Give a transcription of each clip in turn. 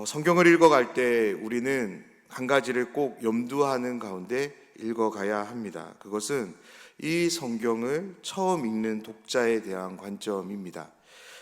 성경을 읽어갈 때 우리는 한 가지를 꼭 염두하는 가운데 읽어가야 합니다. 그것은 이 성경을 처음 읽는 독자에 대한 관점입니다.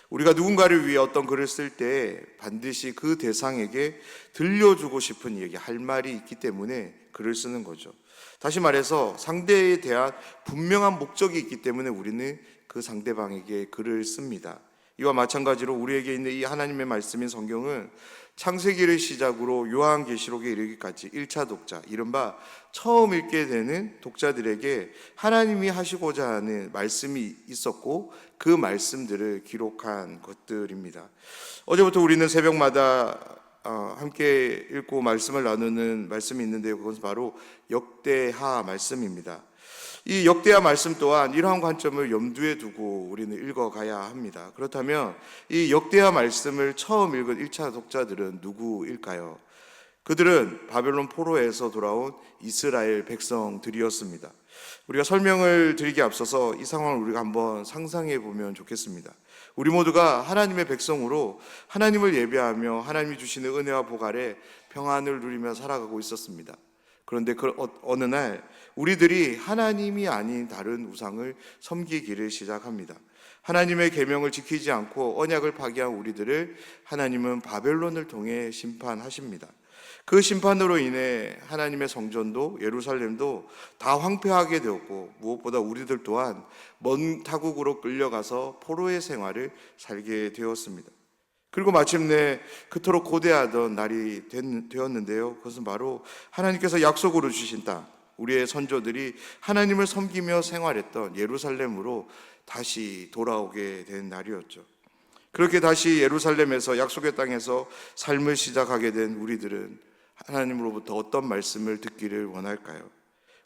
우리가 누군가를 위해 어떤 글을 쓸 때 반드시 그 대상에게 들려주고 싶은 얘기, 할 말이 있기 때문에 글을 쓰는 거죠. 다시 말해서 상대에 대한 분명한 목적이 있기 때문에 우리는 그 상대방에게 글을 씁니다. 이와 마찬가지로 우리에게 있는 이 하나님의 말씀인 성경은 창세기를 시작으로 요한계시록에 이르기까지 1차 독자, 이른바 처음 읽게 되는 독자들에게 하나님이 하시고자 하는 말씀이 있었고 그 말씀들을 기록한 것들입니다. 어제부터 우리는 새벽마다 함께 읽고 말씀을 나누는 말씀이 있는데요, 그것은 바로 역대하 말씀입니다. 이 역대하 말씀 또한 이러한 관점을 염두에 두고 우리는 읽어가야 합니다. 그렇다면 이 역대하 말씀을 처음 읽은 1차 독자들은 누구일까요? 그들은 바벨론 포로에서 돌아온 이스라엘 백성들이었습니다. 우리가 설명을 드리기 앞서서 이 상황을 우리가 한번 상상해 보면 좋겠습니다. 우리 모두가 하나님의 백성으로 하나님을 예배하며 하나님이 주시는 은혜와 복 아래 평안을 누리며 살아가고 있었습니다. 그런데 어느 날 우리들이 하나님이 아닌 다른 우상을 섬기기를 시작합니다. 하나님의 계명을 지키지 않고 언약을 파기한 우리들을 하나님은 바벨론을 통해 심판하십니다. 그 심판으로 인해 하나님의 성전도 예루살렘도 다 황폐하게 되었고, 무엇보다 우리들 또한 먼 타국으로 끌려가서 포로의 생활을 살게 되었습니다. 그리고 마침내 그토록 고대하던 날이 되었는데요, 그것은 바로 하나님께서 약속으로 주신 땅, 우리의 선조들이 하나님을 섬기며 생활했던 예루살렘으로 다시 돌아오게 된 날이었죠. 그렇게 다시 예루살렘에서 약속의 땅에서 삶을 시작하게 된 우리들은 하나님으로부터 어떤 말씀을 듣기를 원할까요?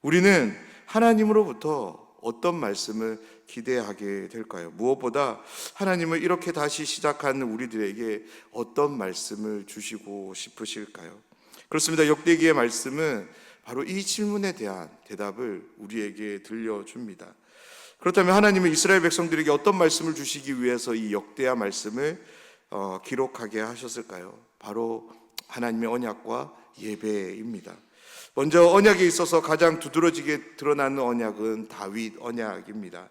우리는 하나님으로부터 어떤 말씀을 기대하게 될까요? 무엇보다 하나님은 이렇게 다시 시작하는 우리들에게 어떤 말씀을 주시고 싶으실까요? 그렇습니다. 역대기의 말씀은 바로 이 질문에 대한 대답을 우리에게 들려줍니다. 그렇다면 하나님은 이스라엘 백성들에게 어떤 말씀을 주시기 위해서 이 역대하 말씀을 기록하게 하셨을까요? 바로 하나님의 언약과 예배입니다. 먼저 언약에 있어서 가장 두드러지게 드러나는 언약은 다윗 언약입니다.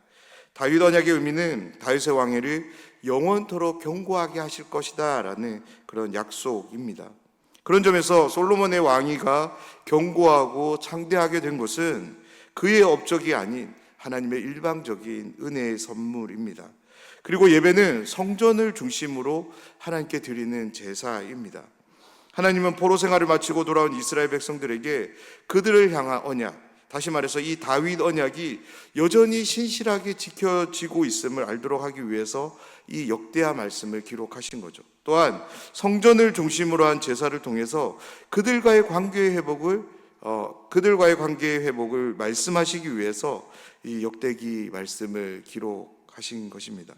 다윗 언약의 의미는 다윗의 왕위를 영원토록 견고하게 하실 것이다 라는 그런 약속입니다. 그런 점에서 솔로몬의 왕위가 견고하고 창대하게 된 것은 그의 업적이 아닌 하나님의 일방적인 은혜의 선물입니다. 그리고 예배는 성전을 중심으로 하나님께 드리는 제사입니다. 하나님은 포로 생활을 마치고 돌아온 이스라엘 백성들에게 그들을 향한 언약, 다시 말해서 이 다윗 언약이 여전히 신실하게 지켜지고 있음을 알도록 하기 위해서 이 역대하 말씀을 기록하신 거죠. 또한 성전을 중심으로 한 제사를 통해서 그들과의 관계의 회복을 말씀하시기 위해서 이 역대기 말씀을 기록하신 것입니다.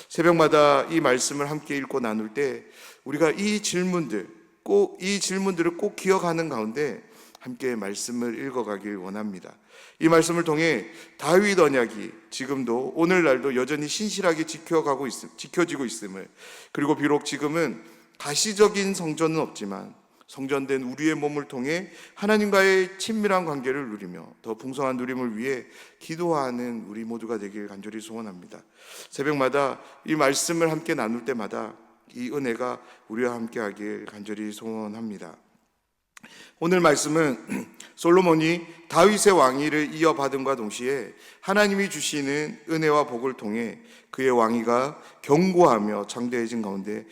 새벽마다 이 말씀을 함께 읽고 나눌 때 우리가 이 질문들을 꼭 기억하는 가운데 함께 말씀을 읽어가길 원합니다. 이 말씀을 통해 다윗 언약이 지금도 오늘날도 여전히 신실하게 지켜지고 있음을, 그리고 비록 지금은 가시적인 성전은 없지만 성전된 우리의 몸을 통해 하나님과의 친밀한 관계를 누리며 더 풍성한 누림을 위해 기도하는 우리 모두가 되길 간절히 소원합니다. 새벽마다 이 말씀을 함께 나눌 때마다 이 은혜가 우리와 함께하길 간절히 소원합니다. 오늘 말씀은 솔로몬이 다윗의 왕위를 이어받음과 동시에 하나님이 주시는 은혜와 복을 통해 그의 왕위가 견고하며 창대해진 가운데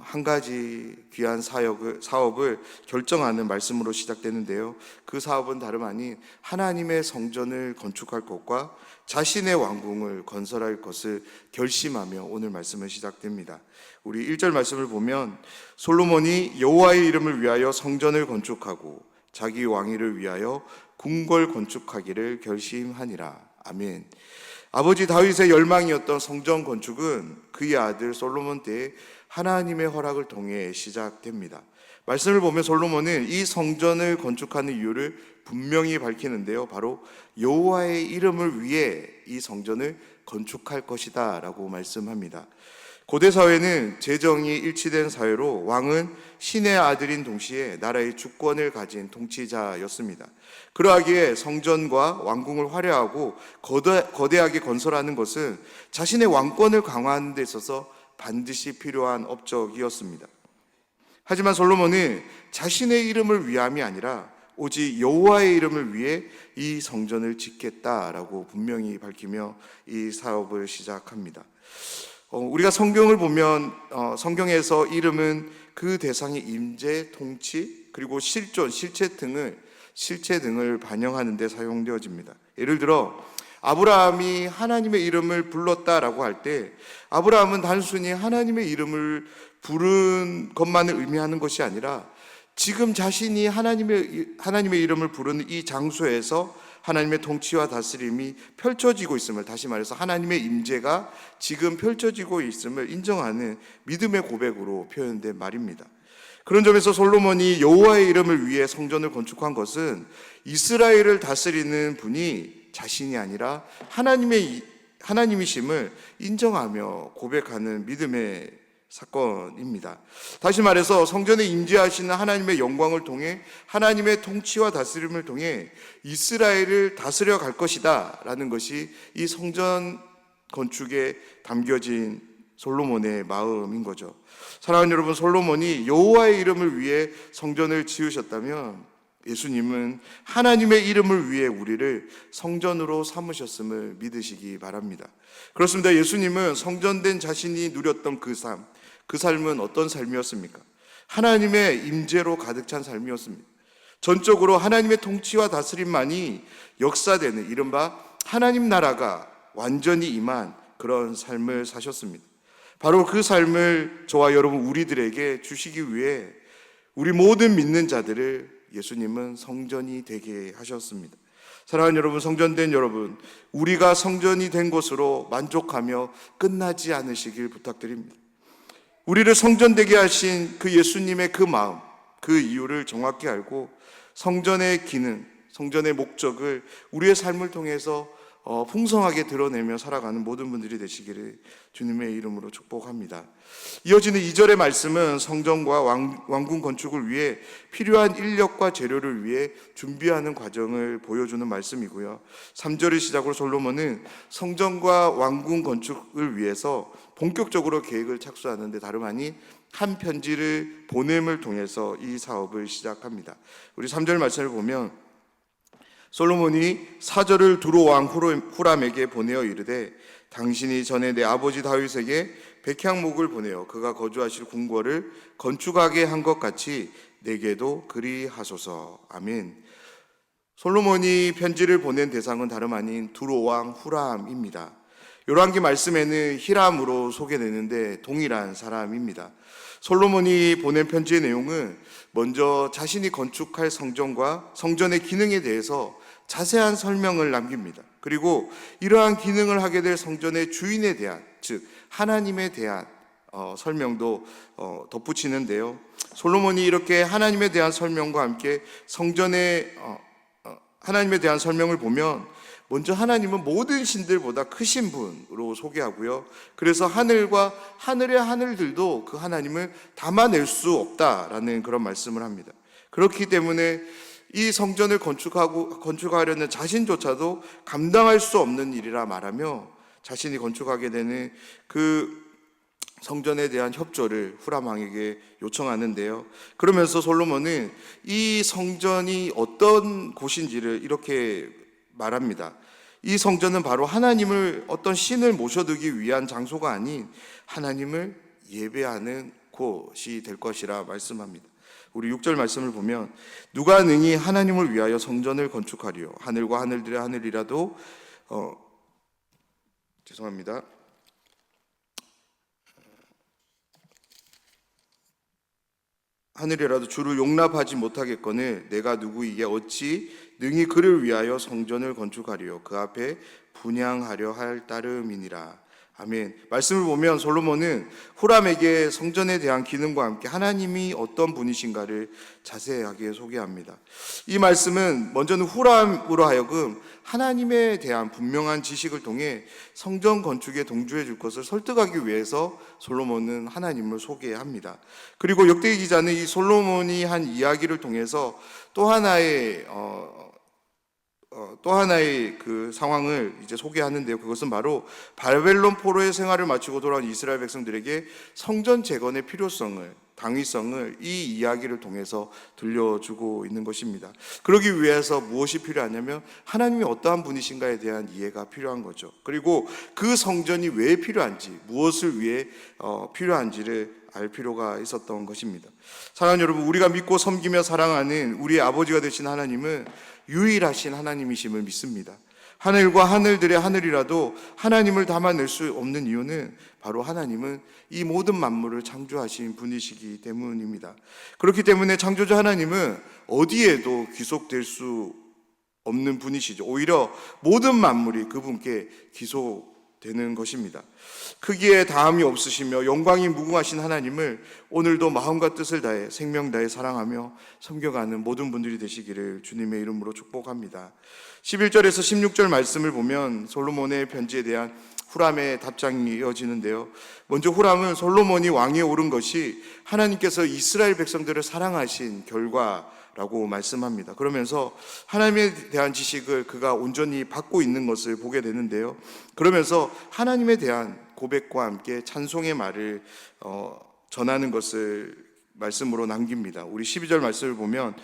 한 가지 귀한 사업을 결정하는 말씀으로 시작되는데요, 그 사업은 다름 아닌 하나님의 성전을 건축할 것과 자신의 왕궁을 건설할 것을 결심하며 오늘 말씀은 시작됩니다. 우리 1절 말씀을 보면 솔로몬이 여호와의 이름을 위하여 성전을 건축하고 자기 왕위를 위하여 궁궐 건축하기를 결심하니라. 아멘. 아버지 다윗의 열망이었던 성전 건축은 그의 아들 솔로몬 때에 하나님의 허락을 통해 시작됩니다. 말씀을 보면 솔로몬은 이 성전을 건축하는 이유를 분명히 밝히는데요, 바로 여호와의 이름을 위해 이 성전을 건축할 것이다 라고 말씀합니다. 고대 사회는 재정이 일치된 사회로 왕은 신의 아들인 동시에 나라의 주권을 가진 통치자였습니다. 그러하기에 성전과 왕궁을 화려하고 거대하게 건설하는 것은 자신의 왕권을 강화하는 데 있어서 반드시 필요한 업적이었습니다. 하지만 솔로몬은 자신의 이름을 위함이 아니라 오직 여호와의 이름을 위해 이 성전을 짓겠다라고 분명히 밝히며 이 사업을 시작합니다. 우리가 성경을 보면 성경에서 이름은 그 대상의 임재, 통치, 그리고 실존, 실체 등을 반영하는 데 사용되어집니다. 예를 들어 아브라함이 하나님의 이름을 불렀다라고 할 때 아브라함은 단순히 하나님의 이름을 부른 것만을 의미하는 것이 아니라 지금 자신이 하나님의 이름을 부르는 이 장소에서 하나님의 통치와 다스림이 펼쳐지고 있음을, 다시 말해서 하나님의 임재가 지금 펼쳐지고 있음을 인정하는 믿음의 고백으로 표현된 말입니다. 그런 점에서 솔로몬이 여호와의 이름을 위해 성전을 건축한 것은 이스라엘을 다스리는 분이 자신이 아니라 하나님이심을 인정하며 고백하는 믿음의 사건입니다. 다시 말해서 성전에 임재하시는 하나님의 영광을 통해 하나님의 통치와 다스림을 통해 이스라엘을 다스려 갈 것이다 라는 것이 이 성전 건축에 담겨진 솔로몬의 마음인 거죠. 사랑하는 여러분, 솔로몬이 여호와의 이름을 위해 성전을 지으셨다면 예수님은 하나님의 이름을 위해 우리를 성전으로 삼으셨음을 믿으시기 바랍니다. 그렇습니다. 예수님은 성전된 자신이 누렸던 그 삶은 어떤 삶이었습니까? 하나님의 임재로 가득 찬 삶이었습니다. 전적으로 하나님의 통치와 다스림만이 역사되는 이른바 하나님 나라가 완전히 임한 그런 삶을 사셨습니다. 바로 그 삶을 저와 여러분 우리들에게 주시기 위해 우리 모든 믿는 자들을 예수님은 성전이 되게 하셨습니다. 사랑하는 여러분, 성전된 여러분, 우리가 성전이 된 것으로 만족하며 끝나지 않으시길 부탁드립니다. 우리를 성전되게 하신 그 예수님의 그 마음, 그 이유를 정확히 알고 성전의 기능, 성전의 목적을 우리의 삶을 통해서 풍성하게 드러내며 살아가는 모든 분들이 되시기를 주님의 이름으로 축복합니다. 이어지는 2절의 말씀은 성전과 왕궁 건축을 위해 필요한 인력과 재료를 위해 준비하는 과정을 보여주는 말씀이고요. 3절을 시작으로 솔로몬은 성전과 왕궁 건축을 위해서 본격적으로 계획을 착수하는데 다름 아닌 한 편지를 보냄을 통해서 이 사업을 시작합니다. 우리 3절 말씀을 보면 솔로몬이 사절을 두로 왕 후람에게 보내어 이르되 당신이 전에 내 아버지 다윗에게 백향목을 보내어 그가 거주하실 궁궐을 건축하게 한 것 같이 내게도 그리하소서. 아멘. 솔로몬이 편지를 보낸 대상은 다름 아닌 두로 왕 후람입니다. 열왕기 말씀에는 히람으로 소개되는데 동일한 사람입니다. 솔로몬이 보낸 편지의 내용은 먼저 자신이 건축할 성전과 성전의 기능에 대해서 자세한 설명을 남깁니다. 그리고 이러한 기능을 하게 될 성전의 주인에 대한, 즉 하나님에 대한 설명도 덧붙이는데요. 솔로몬이 이렇게 하나님에 대한 설명과 함께 성전의 하나님에 대한 설명을 보면 먼저 하나님은 모든 신들보다 크신 분으로 소개하고요. 그래서 하늘과 하늘의 하늘들도 그 하나님을 담아낼 수 없다라는 그런 말씀을 합니다. 그렇기 때문에 이 성전을 건축하려는 자신조차도 감당할 수 없는 일이라 말하며 자신이 건축하게 되는 그 성전에 대한 협조를 후람 왕에게 요청하는데요. 그러면서 솔로몬은 이 성전이 어떤 곳인지를 이렇게 말합니다. 이 성전은 바로 하나님을, 어떤 신을 모셔두기 위한 장소가 아닌 하나님을 예배하는 곳이 될 것이라 말씀합니다. 우리 6절 말씀을 보면 누가 능히 하나님을 위하여 성전을 건축하리요 하늘과 하늘들의 하늘이라도 죄송합니다. 하늘이라도 주를 용납하지 못하겠거늘 내가 누구이게 어찌 능히 그를 위하여 성전을 건축하리요 그 앞에 분향하려 할 따름이니라. 아멘. 말씀을 보면 솔로몬은 후람에게 성전에 대한 기능과 함께 하나님이 어떤 분이신가를 자세하게 소개합니다. 이 말씀은 먼저는 후람으로 하여금 하나님에 대한 분명한 지식을 통해 성전 건축에 동조해 줄 것을 설득하기 위해서 솔로몬은 하나님을 소개합니다. 그리고 역대 기자는 이 솔로몬이 한 이야기를 통해서 또 하나의 그 상황을 이제 소개하는데요. 그것은 바로 바벨론 포로의 생활을 마치고 돌아온 이스라엘 백성들에게 성전 재건의 필요성을, 당위성을 이 이야기를 통해서 들려주고 있는 것입니다. 그러기 위해서 무엇이 필요하냐면 하나님이 어떠한 분이신가에 대한 이해가 필요한 거죠. 그리고 그 성전이 왜 필요한지, 무엇을 위해 필요한지를 알 필요가 있었던 것입니다. 사랑하는 여러분, 우리가 믿고 섬기며 사랑하는 우리의 아버지가 되신 하나님은 유일하신 하나님이심을 믿습니다. 하늘과 하늘들의 하늘이라도 하나님을 담아낼 수 없는 이유는 바로 하나님은 이 모든 만물을 창조하신 분이시기 때문입니다. 그렇기 때문에 창조자 하나님은 어디에도 귀속될 수 없는 분이시죠. 오히려 모든 만물이 그분께 귀속되는 것입니다. 크기에 다함이 없으시며 영광이 무궁하신 하나님을 오늘도 마음과 뜻을 다해 생명 다해 사랑하며 섬겨가는 모든 분들이 되시기를 주님의 이름으로 축복합니다. 11절에서 16절 말씀을 보면 솔로몬의 편지에 대한 후람의 답장이 이어지는데요. 먼저 후람은 솔로몬이 왕위에 오른 것이 하나님께서 이스라엘 백성들을 사랑하신 결과라고 말씀합니다. 그러면서 하나님에 대한 지식을 그가 온전히 받고 있는 것을 보게 되는데요. 그러면서 하나님에 대한 고백과 함께 찬송의 말을 전하는 것을 말씀으로 남깁니다. 우리 12절 말씀을 보면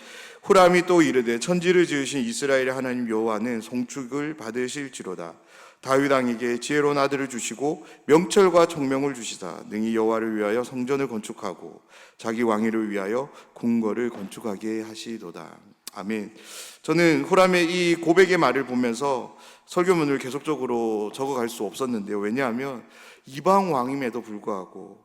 후람이 또 이르되 천지를 지으신 이스라엘의 하나님 여호와는 송축을 받으실지로다. 다윗 왕에게 지혜로운 아들을 주시고 명철과 총명을 주시사 능히 여호와를 위하여 성전을 건축하고 자기 왕위를 위하여 궁궐을 건축하게 하시도다. 아멘. 저는 후람의 이 고백의 말을 보면서 설교문을 계속적으로 적어갈 수 없었는데요. 왜냐하면 이방 왕임에도 불구하고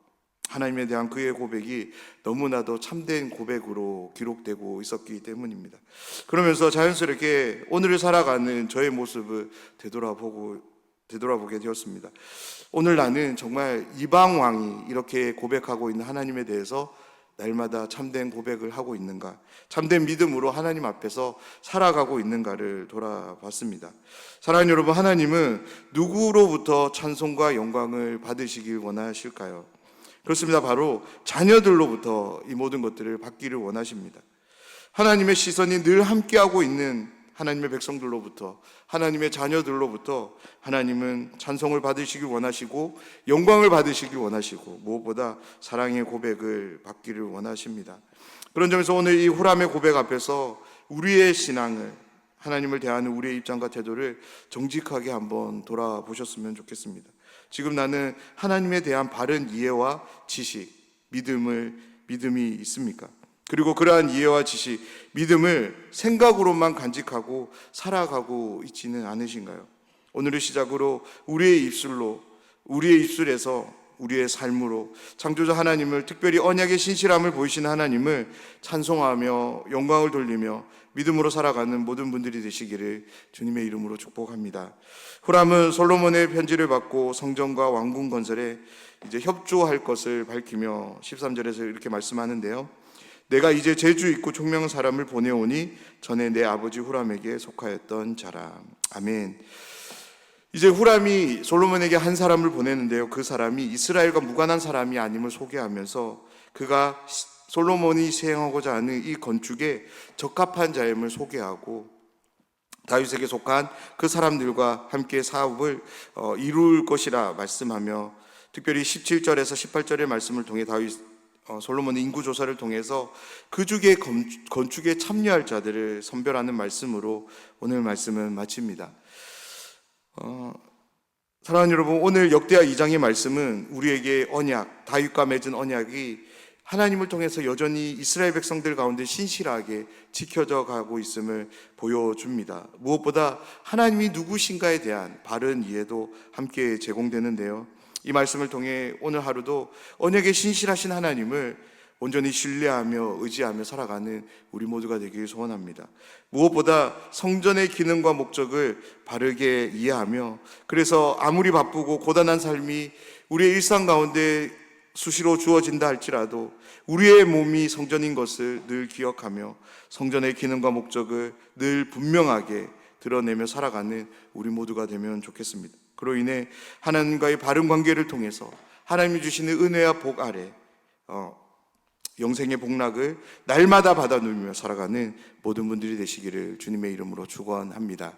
하나님에 대한 그의 고백이 너무나도 참된 고백으로 기록되고 있었기 때문입니다. 그러면서 자연스럽게 오늘을 살아가는 저의 모습을 되돌아보게 되었습니다. 오늘 나는 정말 이방 왕이 이렇게 고백하고 있는 하나님에 대해서 날마다 참된 고백을 하고 있는가, 참된 믿음으로 하나님 앞에서 살아가고 있는가를 돌아봤습니다. 사랑하는 여러분, 하나님은 누구로부터 찬송과 영광을 받으시길 원하실까요? 그렇습니다. 바로 자녀들로부터 이 모든 것들을 받기를 원하십니다. 하나님의 시선이 늘 함께하고 있는 하나님의 백성들로부터, 하나님의 자녀들로부터 하나님은 찬송을 받으시길 원하시고 영광을 받으시길 원하시고 무엇보다 사랑의 고백을 받기를 원하십니다. 그런 점에서 오늘 이 후람의 고백 앞에서 우리의 신앙을, 하나님을 대하는 우리의 입장과 태도를 정직하게 한번 돌아보셨으면 좋겠습니다. 지금 나는 하나님에 대한 바른 이해와 지식, 믿음이 있습니까? 그리고 그러한 이해와 지식, 믿음을 생각으로만 간직하고 살아가고 있지는 않으신가요? 오늘을 시작으로 우리의 입술에서 우리의 삶으로 창조자 하나님을, 특별히 언약의 신실함을 보이시는 하나님을 찬송하며 영광을 돌리며 믿음으로 살아가는 모든 분들이 되시기를 주님의 이름으로 축복합니다. 후람은 솔로몬의 편지를 받고 성전과 왕궁 건설에 이제 협조할 것을 밝히며 13절에서 이렇게 말씀하는데요. 내가 이제 재주 있고 총명한 사람을 보내오니 전에 내 아버지 후람에게 속하였던 자라. 아멘. 이제 후람이 솔로몬에게 한 사람을 보내는데요. 그 사람이 이스라엘과 무관한 사람이 아님을 소개하면서 그가 솔로몬이 시행하고자 하는 이 건축에 적합한 자임을 소개하고 다윗에게 속한 그 사람들과 함께 사업을 이룰 것이라 말씀하며, 특별히 17절에서 18절의 말씀을 통해 솔로몬의 인구조사를 통해서 그 주의 건축에 참여할 자들을 선별하는 말씀으로 오늘 말씀은 마칩니다. 사랑하는 여러분, 오늘 역대하 2장의 말씀은 우리에게 다윗과 맺은 언약이 하나님을 통해서 여전히 이스라엘 백성들 가운데 신실하게 지켜져 가고 있음을 보여줍니다. 무엇보다 하나님이 누구신가에 대한 바른 이해도 함께 제공되는데요. 이 말씀을 통해 오늘 하루도 언약에 신실하신 하나님을 온전히 신뢰하며 의지하며 살아가는 우리 모두가 되길 소원합니다. 무엇보다 성전의 기능과 목적을 바르게 이해하며, 그래서 아무리 바쁘고 고단한 삶이 우리의 일상 가운데 수시로 주어진다 할지라도 우리의 몸이 성전인 것을 늘 기억하며 성전의 기능과 목적을 늘 분명하게 드러내며 살아가는 우리 모두가 되면 좋겠습니다. 그로 인해 하나님과의 바른 관계를 통해서 하나님이 주시는 은혜와 복 아래 영생의 복락을 날마다 받아 누리며 살아가는 모든 분들이 되시기를 주님의 이름으로 축원합니다.